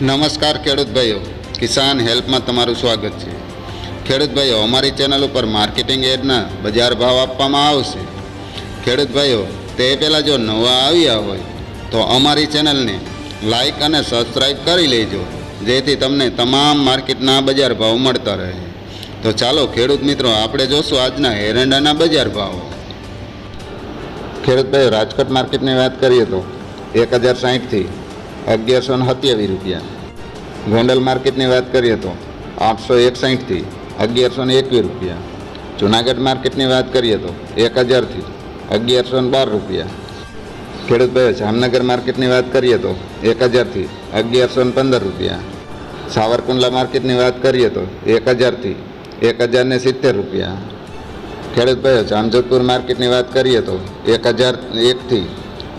નમસ્કાર ખેડૂત ભાઈઓ, કિસાન હેલ્પમાં તમારું સ્વાગત છે। ખેડૂત ભાઈઓ, અમારી ચેનલ ઉપર માર્કેટિંગ એડના બજાર ભાવ આપવામાં આવશે। ખેડૂત ભાઈઓ, તે પહેલાં જો નવા આવ્યા હોય તો અમારી ચેનલને લાઈક અને સબસ્ક્રાઈબ કરી લેજો, જેથી તમને તમામ માર્કેટના બજાર ભાવ મળતા રહે। તો ચાલો ખેડૂત મિત્રો, આપણે જોશું આજના એરંડાના બજાર ભાવ। ખેડૂત ભાઈઓ, રાજકોટ માર્કેટની વાત કરીએ તો 1060થી 1127 રૂપિયા। ગોંડલ માર્કેટની વાત કરીએ તો 861થી 1121 રૂપિયા। જૂનાગઢ માર્કેટની વાત કરીએ તો 1000થી 1112 રૂપિયા। ખેડૂત ભાઈઓ, જામનગર માર્કેટની વાત કરીએ તો 1000થી 1115 રૂપિયા। સાવરકુંડલા માર્કેટની વાત કરીએ તો 1000થી 1070 રૂપિયા। ખેડૂત ભાઈઓ, જામજોધપુર માર્કેટની વાત કરીએ તો 1001થી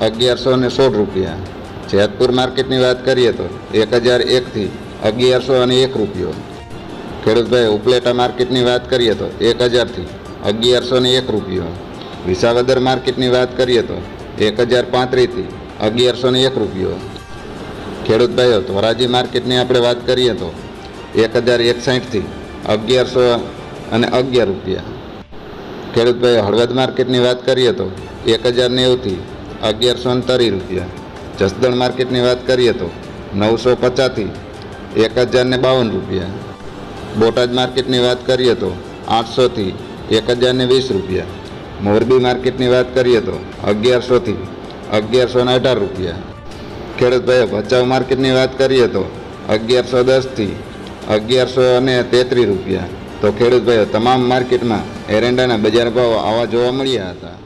1116 રૂપિયા। જેતપુર માર્કેટની વાત કરીએ તો 1001થી 1101 રૂપિયો। ખેડૂત ભાઈ, ઉપલેટા માર્કેટની વાત કરીએ તો 1000થી 1101 રૂપિયો। વિસાવદર માર્કેટની વાત કરીએ તો 1035થી 1101 રૂપિયો। ખેડૂત ભાઈઓ, ધોરાજી માર્કેટની આપણે વાત કરીએ તો 1061થી 1111 રૂપિયા। ખેડૂત ભાઈઓ, હળવદ માર્કેટની વાત કરીએ તો 1090થી 1130 રૂપિયા। જસદણ માર્કેટની વાત કરીએ તો 950થી 1052 રૂપિયા। બોટાદ માર્કેટની વાત કરીએ તો 800થી 1020 રૂપિયા। મોરબી માર્કેટની વાત કરીએ તો 1100થી 1118 રૂપિયા। ખેડૂત ભાઈઓ, ભચાઉ માર્કેટની વાત કરીએ તો 1110થી 1133 રૂપિયા। તો ખેડૂત ભાઈઓ, તમામ માર્કેટમાં એરંડાના બજાર ભાવ આવા જોવા મળ્યા હતા।